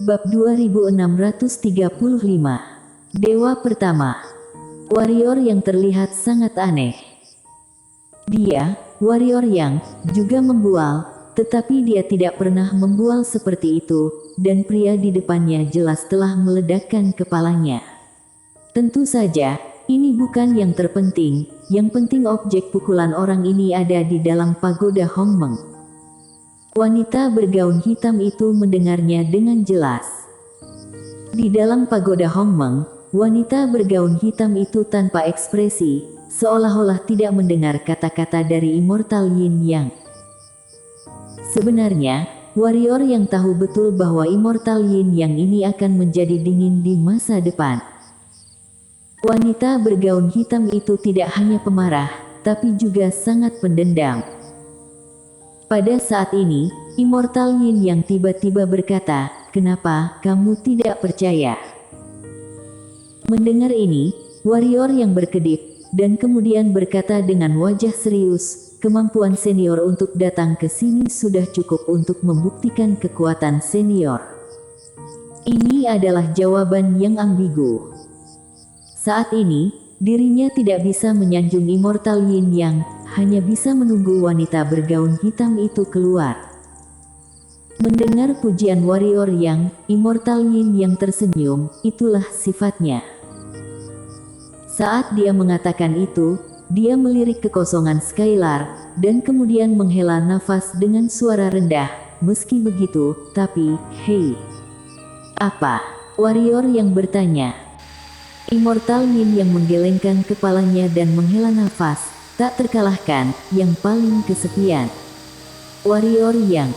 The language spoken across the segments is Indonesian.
Bab 2635. Dewa Pertama. Warrior yang terlihat sangat aneh. Dia, warrior yang juga membual, tetapi dia tidak pernah membual seperti itu, dan pria di depannya jelas telah meledakkan kepalanya. Tentu saja, ini bukan yang terpenting, yang penting objek pukulan orang ini ada di dalam pagoda Hongmeng. Wanita bergaun hitam itu mendengarnya dengan jelas. Di dalam pagoda Hongmeng, wanita bergaun hitam itu tanpa ekspresi, seolah-olah tidak mendengar kata-kata dari Immortal Yin Yang. Sebenarnya, warrior yang tahu betul bahwa Immortal Yin Yang ini akan menjadi dingin di masa depan. Wanita bergaun hitam itu tidak hanya pemarah, tapi juga sangat pendendam. Pada saat ini, Immortal Yin Yang tiba-tiba berkata, "Kenapa kamu tidak percaya?" Mendengar ini, warrior yang berkedip, dan kemudian berkata dengan wajah serius, "Kemampuan senior untuk datang ke sini sudah cukup untuk membuktikan kekuatan senior." Ini adalah jawaban yang ambigu. Saat ini, dirinya tidak bisa menyanjung Immortal Yin Yang, hanya bisa menunggu wanita bergaun hitam itu keluar. Mendengar pujian warrior yang, Immortal Yin Yang tersenyum, itulah sifatnya. Saat dia mengatakan itu, dia melirik kekosongan Skylar, dan kemudian menghela nafas dengan suara rendah. Meski begitu, tapi, hei. Apa? Warrior yang bertanya. Immortal Yin yang menggelengkan kepalanya dan menghela nafas, tak terkalahkan, yang paling kesepian. Warrior yang.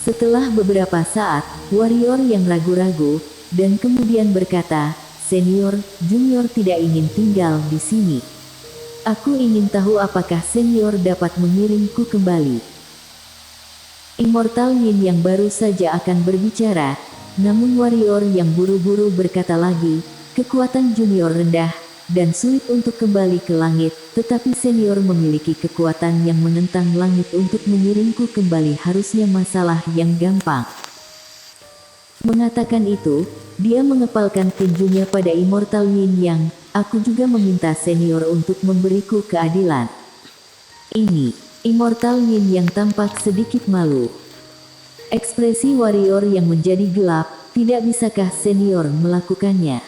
Setelah beberapa saat, warrior yang ragu-ragu, dan kemudian berkata, "Senior, junior tidak ingin tinggal di sini. Aku ingin tahu apakah senior dapat mengirimku kembali." Immortal Yin yang baru saja akan berbicara, namun warrior yang buru-buru berkata lagi, "Kekuatan junior rendah, dan sulit untuk kembali ke langit, tetapi senior memiliki kekuatan yang menentang langit untuk mengirimku kembali, harusnya masalah yang gampang." Mengatakan itu, dia mengepalkan tinjunya pada Immortal Yin Yang. "Aku juga meminta senior untuk memberiku keadilan." Ini, Immortal Yin Yang tampak sedikit malu. Ekspresi warrior yang menjadi gelap, "Tidak bisakah senior melakukannya?"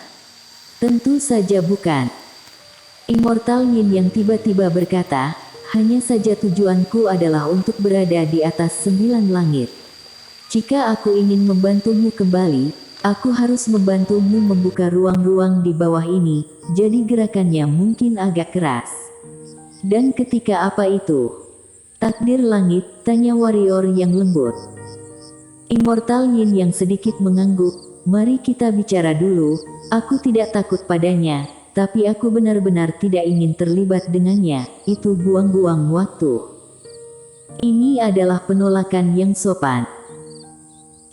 "Tentu saja bukan." Immortal Yin Yang tiba-tiba berkata, "Hanya saja tujuanku adalah untuk berada di atas 9 langit. Jika aku ingin membantumu kembali, aku harus membantumu membuka ruang-ruang di bawah ini, jadi gerakannya mungkin agak keras." "Dan ketika apa itu?" "Takdir langit?" tanya warrior yang lembut. Immortal Yin yang sedikit mengangguk, "Mari kita bicara dulu, aku tidak takut padanya, tapi aku benar-benar tidak ingin terlibat dengannya, itu buang-buang waktu." Ini adalah penolakan yang sopan.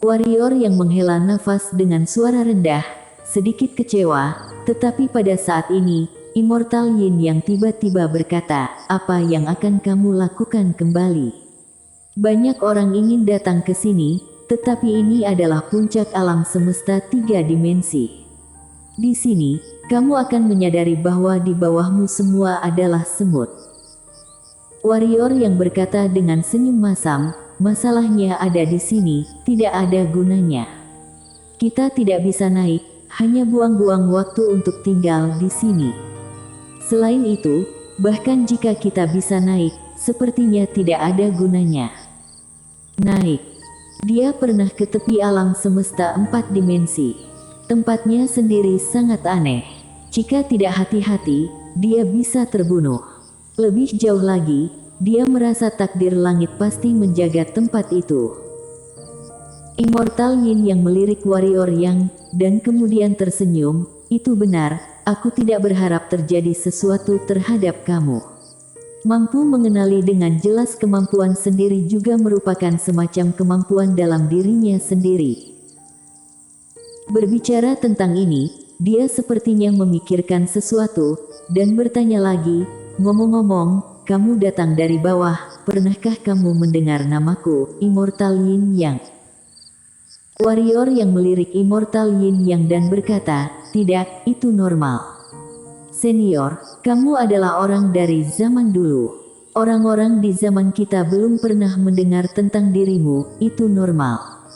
Warrior yang menghela nafas dengan suara rendah, sedikit kecewa, tetapi pada saat ini, Immortal Yin yang tiba-tiba berkata, "Apa yang akan kamu lakukan kembali? Banyak orang ingin datang ke sini, tetapi ini adalah puncak alam semesta 3 dimensi. Di sini, kamu akan menyadari bahwa di bawahmu semua adalah semut." Warrior yang berkata dengan senyum masam, "Masalahnya ada di sini, tidak ada gunanya. Kita tidak bisa naik, hanya buang-buang waktu untuk tinggal di sini. Selain itu, bahkan jika kita bisa naik, sepertinya tidak ada gunanya." Naik. Dia pernah ke tepi alam semesta 4 dimensi. Tempatnya sendiri sangat aneh. Jika tidak hati-hati, dia bisa terbunuh. Lebih jauh lagi, dia merasa takdir langit pasti menjaga tempat itu. Immortal Yin yang melirik warrior yang, dan kemudian tersenyum, "Itu benar, aku tidak berharap terjadi sesuatu terhadap kamu." Mampu mengenali dengan jelas kemampuan sendiri juga merupakan semacam kemampuan dalam dirinya sendiri. Berbicara tentang ini, dia sepertinya memikirkan sesuatu, dan bertanya lagi, "Ngomong-ngomong, kamu datang dari bawah, pernahkah kamu mendengar namaku, Immortal Yin Yang?" Warrior yang melirik Immortal Yin Yang dan berkata, "Tidak, itu normal. Senior, kamu adalah orang dari zaman dulu. Orang-orang di zaman kita belum pernah mendengar tentang dirimu, itu normal."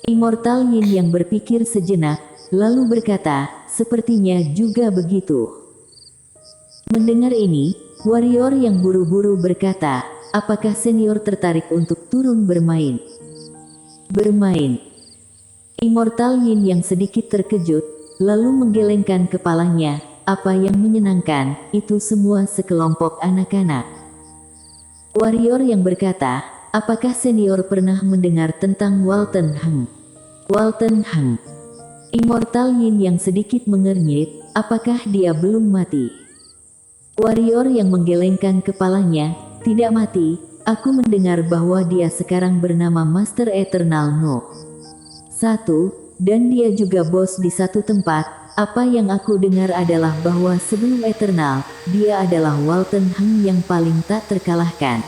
Immortal Yin Yang berpikir sejenak, lalu berkata, "Sepertinya juga begitu." Mendengar ini, warrior yang buru-buru berkata, "Apakah senior tertarik untuk turun bermain?" Bermain. Immortal Yin Yang sedikit terkejut, lalu menggelengkan kepalanya. Apa yang menyenangkan, itu semua sekelompok anak-anak. Warrior yang berkata, "Apakah senior pernah mendengar tentang Walton Heng?" Walton Heng. Immortal Yin Yang sedikit mengernyit, apakah dia belum mati? Warrior yang menggelengkan kepalanya, "Tidak mati, aku mendengar bahwa dia sekarang bernama Master Eternal No. 1, dan dia juga bos di satu tempat. Apa yang aku dengar adalah bahwa sebelum Eternal, dia adalah Walton Heng yang paling tak terkalahkan."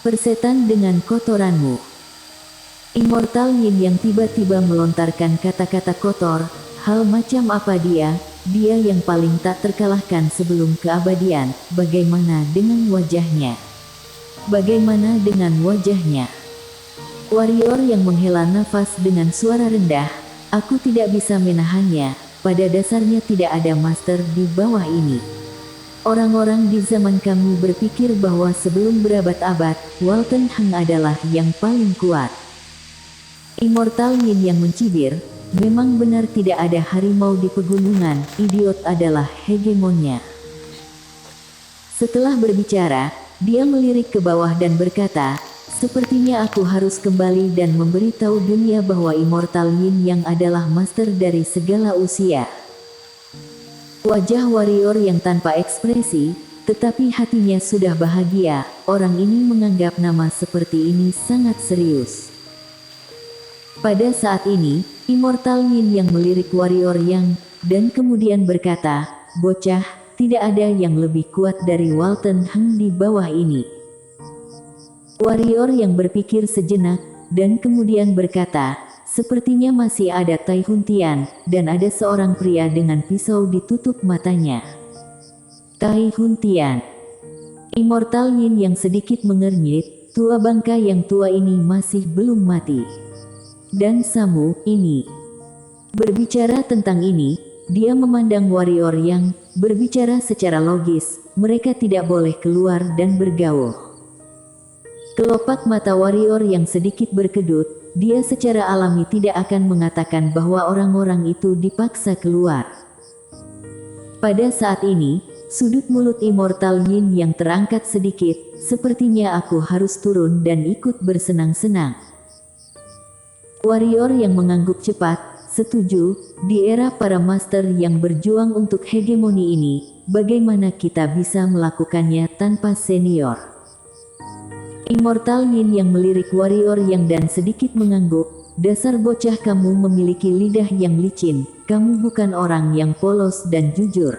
Persetan dengan kotoranmu. Immortal Yin Yang tiba-tiba melontarkan kata-kata kotor. Hal macam apa dia? Dia yang paling tak terkalahkan sebelum keabadian. Bagaimana dengan wajahnya? Bagaimana dengan wajahnya? Warrior yang menghela nafas dengan suara rendah, "Aku tidak bisa menahannya, pada dasarnya tidak ada master di bawah ini. Orang-orang di zaman kamu berpikir bahwa sebelum berabad-abad, Walton Heng adalah yang paling kuat." Immortal Yin Yang mencibir, "Memang benar tidak ada harimau di pegunungan, idiot adalah hegemonnya." Setelah berbicara, dia melirik ke bawah dan berkata, "Sepertinya aku harus kembali dan memberitahu dunia bahwa Immortal Yin Yang adalah master dari segala usia." Wajah warrior yang tanpa ekspresi, tetapi hatinya sudah bahagia. Orang ini menganggap nama seperti ini sangat serius. Pada saat ini, Immortal Yin Yang melirik warrior yang, dan kemudian berkata, "Bocah, tidak ada yang lebih kuat dari Walton Heng di bawah ini." Warrior yang berpikir sejenak, dan kemudian berkata, "Sepertinya masih ada Tai Hun Tian, dan ada seorang pria dengan pisau ditutup matanya." Tai Hun Tian. Immortal Yin Yang sedikit mengernyit, tua bangka yang tua ini masih belum mati. Dan Samu, ini. Berbicara tentang ini, dia memandang warrior yang, berbicara secara logis, mereka tidak boleh keluar dan bergaul. Kelopak mata warrior yang sedikit berkedut, dia secara alami tidak akan mengatakan bahwa orang-orang itu dipaksa keluar. Pada saat ini, sudut mulut Immortal Yin Yang terangkat sedikit, "Sepertinya aku harus turun dan ikut bersenang-senang." Warrior yang mengangguk cepat, "Setuju, di era para master yang berjuang untuk hegemoni ini, bagaimana kita bisa melakukannya tanpa senior?" Immortal Yin Yang melirik warrior yang dan sedikit mengangguk, "Dasar bocah, kamu memiliki lidah yang licin, kamu bukan orang yang polos dan jujur."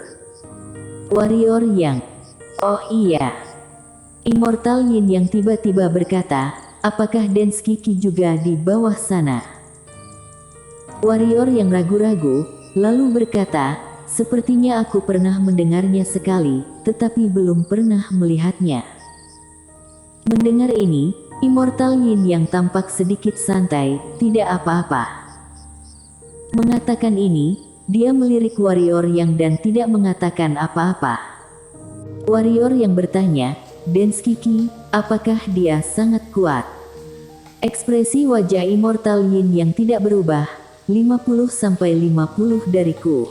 Warrior yang, "Oh iya." Immortal Yin Yang tiba-tiba berkata, "Apakah Denski Ki juga di bawah sana?" Warrior yang ragu-ragu, lalu berkata, "Sepertinya aku pernah mendengarnya sekali, tetapi belum pernah melihatnya." Mendengar ini, Immortal Yin Yang tampak sedikit santai, "Tidak apa-apa." Mengatakan ini, dia melirik warrior yang dan tidak mengatakan apa-apa. Warrior yang bertanya, "Denski Ki, apakah dia sangat kuat?" Ekspresi wajah Immortal Yin Yang tidak berubah. 50-50 dariku.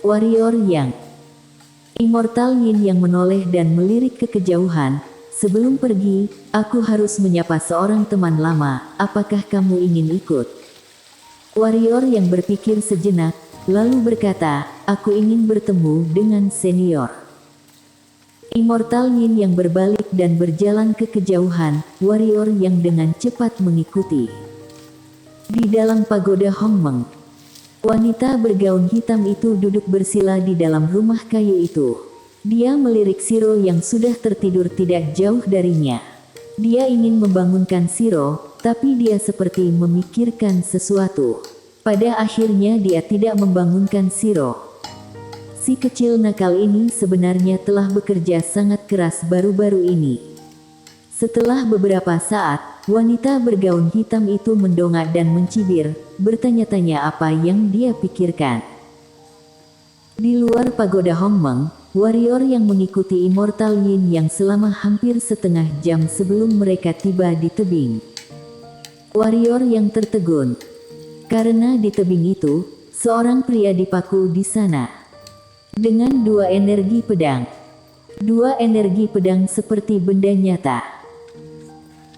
Warrior yang. Immortal Yin Yang menoleh dan melirik ke kejauhan. "Sebelum pergi, aku harus menyapa seorang teman lama, apakah kamu ingin ikut?" Warrior yang berpikir sejenak, lalu berkata, "Aku ingin bertemu dengan senior." Immortal Yin Yang berbalik dan berjalan ke kejauhan, warrior yang dengan cepat mengikuti. Di dalam pagoda Hongmeng, wanita bergaun hitam itu duduk bersila di dalam rumah kayu itu. Dia melirik Shiro yang sudah tertidur tidak jauh darinya. Dia ingin membangunkan Shiro, tapi dia seperti memikirkan sesuatu. Pada akhirnya dia tidak membangunkan Shiro. Si kecil nakal ini sebenarnya telah bekerja sangat keras baru-baru ini. Setelah beberapa saat, wanita bergaun hitam itu mendongak dan mencibir, bertanya-tanya apa yang dia pikirkan. Di luar pagoda Hongmeng, warrior yang mengikuti Immortal Yin yang selama hampir setengah jam sebelum mereka tiba di tebing. Warrior yang tertegun. Karena di tebing itu, seorang pria dipaku di sana. Dengan dua energi pedang. Dua energi pedang seperti benda nyata.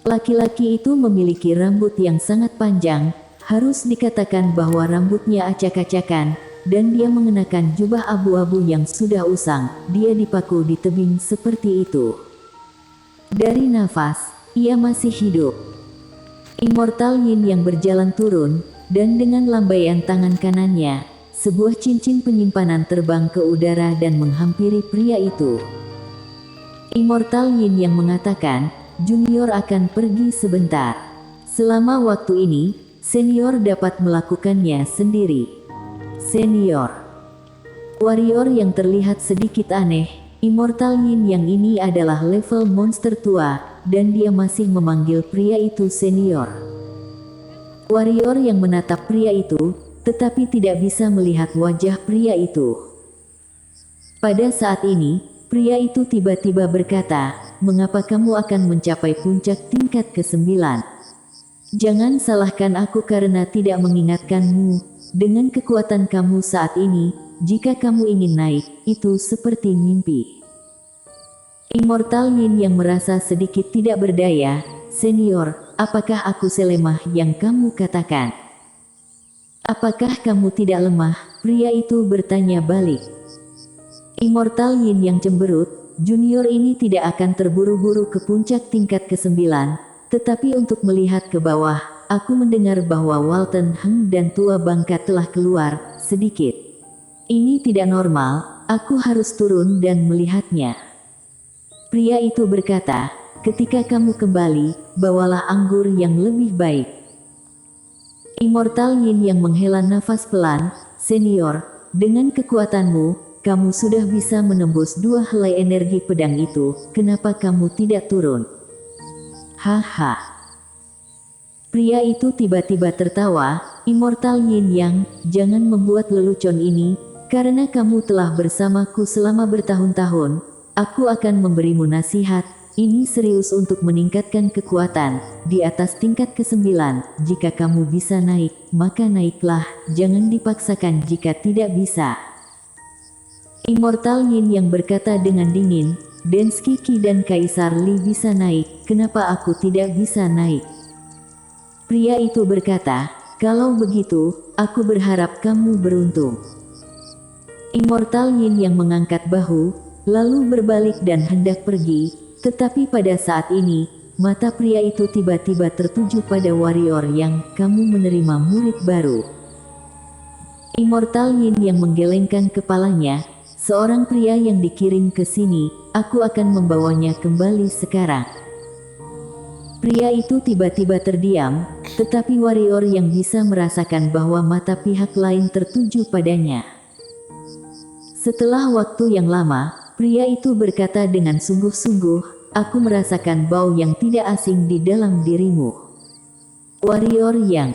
Laki-laki itu memiliki rambut yang sangat panjang, harus dikatakan bahwa rambutnya acak-acakan, dan dia mengenakan jubah abu-abu yang sudah usang. Dia dipaku di tebing seperti itu. Dari nafas, ia masih hidup. Immortal Yin yang berjalan turun, dan dengan lambaian tangan kanannya, sebuah cincin penyimpanan terbang ke udara dan menghampiri pria itu. Immortal Yin yang mengatakan, junior akan pergi sebentar. Selama waktu ini, senior dapat melakukannya sendiri. Senior. Warrior yang terlihat sedikit aneh, Immortal Yin yang ini adalah level monster tua, dan dia masih memanggil pria itu senior. Warrior yang menatap pria itu, tetapi tidak bisa melihat wajah pria itu. Pada saat ini, pria itu tiba-tiba berkata, "Mengapa kamu akan mencapai puncak tingkat ke-9? Jangan salahkan aku karena tidak mengingatkanmu. Dengan kekuatan kamu saat ini, jika kamu ingin naik, itu seperti mimpi." Immortal Yin yang merasa sedikit tidak berdaya, "Senior, apakah aku selemah yang kamu katakan? Apakah kamu tidak lemah?" Pria itu bertanya balik. Immortal Yin yang cemberut, junior ini tidak akan terburu-buru ke puncak tingkat ke-9, tetapi untuk melihat ke bawah, aku mendengar bahwa Walton Heng dan tua bangka telah keluar, sedikit. Ini tidak normal, aku harus turun dan melihatnya. Pria itu berkata, "Ketika kamu kembali, bawalah anggur yang lebih baik." Immortal Yin yang menghela nafas pelan, "Senior, dengan kekuatanmu, kamu sudah bisa menembus dua helai energi pedang itu, kenapa kamu tidak turun?" Haha. Pria itu tiba-tiba tertawa, "Immortal Yin Yang, jangan membuat lelucon ini, karena kamu telah bersamaku selama bertahun-tahun, aku akan memberimu nasihat. Ini serius untuk meningkatkan kekuatan, di atas tingkat ke-9, jika kamu bisa naik, maka naiklah, jangan dipaksakan jika tidak bisa." Immortal Yin yang berkata dengan dingin, "Denski Qi dan Kaisar Li bisa naik, kenapa aku tidak bisa naik?" Pria itu berkata, "Kalau begitu, aku berharap kamu beruntung." Immortal Yin yang mengangkat bahu, lalu berbalik dan hendak pergi, tetapi pada saat ini, mata pria itu tiba-tiba tertuju pada warrior yang, "Kamu menerima murid baru." Immortal Yin yang menggelengkan kepalanya, "Seorang pria yang dikirim ke sini, aku akan membawanya kembali sekarang." Pria itu tiba-tiba terdiam, tetapi warrior yang bisa merasakan bahwa mata pihak lain tertuju padanya. Setelah waktu yang lama, pria itu berkata dengan sungguh-sungguh, "Aku merasakan bau yang tidak asing di dalam dirimu." Warrior yang.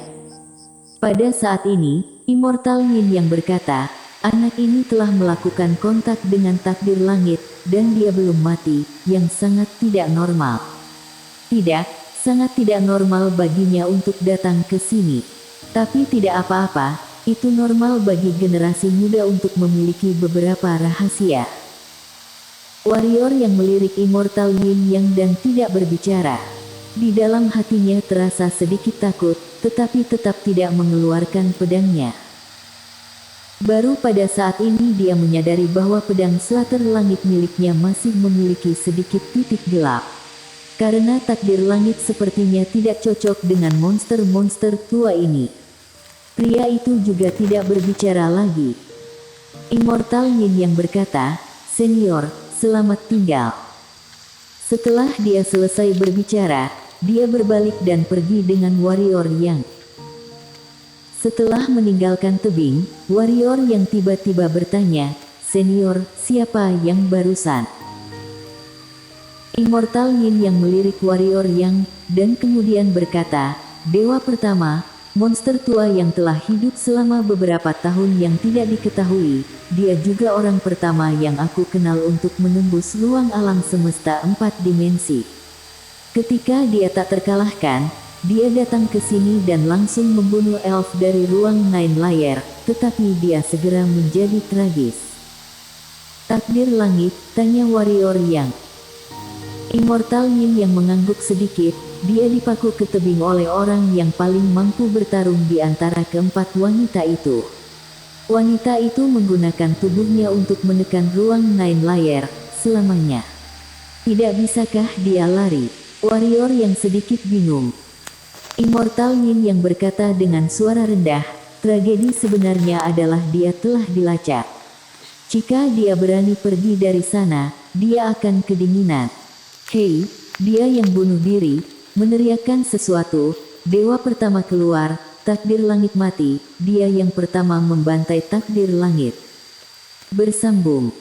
Pada saat ini, Immortal Yin yang berkata, "Anak ini telah melakukan kontak dengan takdir langit, dan dia belum mati, yang sangat tidak normal." Tidak, sangat tidak normal baginya untuk datang ke sini. Tapi tidak apa-apa, itu normal bagi generasi muda untuk memiliki beberapa rahasia. Warrior yang melirik Immortal Yin Yang dan tidak berbicara. Di dalam hatinya terasa sedikit takut, tetapi tetap tidak mengeluarkan pedangnya. Baru pada saat ini dia menyadari bahwa pedang Slater langit miliknya masih memiliki sedikit titik gelap. Karena takdir langit sepertinya tidak cocok dengan monster-monster tua ini. Pria itu juga tidak berbicara lagi. Immortal Yin yang berkata, "Senior, selamat tinggal." Setelah dia selesai berbicara, dia berbalik dan pergi dengan warrior yang. Setelah meninggalkan tebing, warrior yang tiba-tiba bertanya, "Senior, siapa yang barusan?" Immortal Yin yang melirik warrior yang, dan kemudian berkata, "Dewa pertama, monster tua yang telah hidup selama beberapa tahun yang tidak diketahui, dia juga orang pertama yang aku kenal untuk menembus ruang alam semesta 4 dimensi. Ketika dia tak terkalahkan, dia datang ke sini dan langsung membunuh elf dari ruang Nine Layer, tetapi dia segera menjadi tragis." "Takdir langit?" tanya warrior yang. Immortal Yin yang mengangguk sedikit, dia dipaku ke tebing oleh orang yang paling mampu bertarung di antara keempat wanita itu. Wanita itu menggunakan tubuhnya untuk menekan ruang Nine Layer selamanya. Tidak bisakah dia lari? Warrior yang sedikit bingung. Immortal Yin yang berkata dengan suara rendah, "Tragedi sebenarnya adalah dia telah dilacak. Jika dia berani pergi dari sana, dia akan kedinginan." "Hei, dia yang bunuh diri," meneriakkan sesuatu, dewa pertama keluar, takdir langit mati, dia yang pertama membantai takdir langit. Bersambung.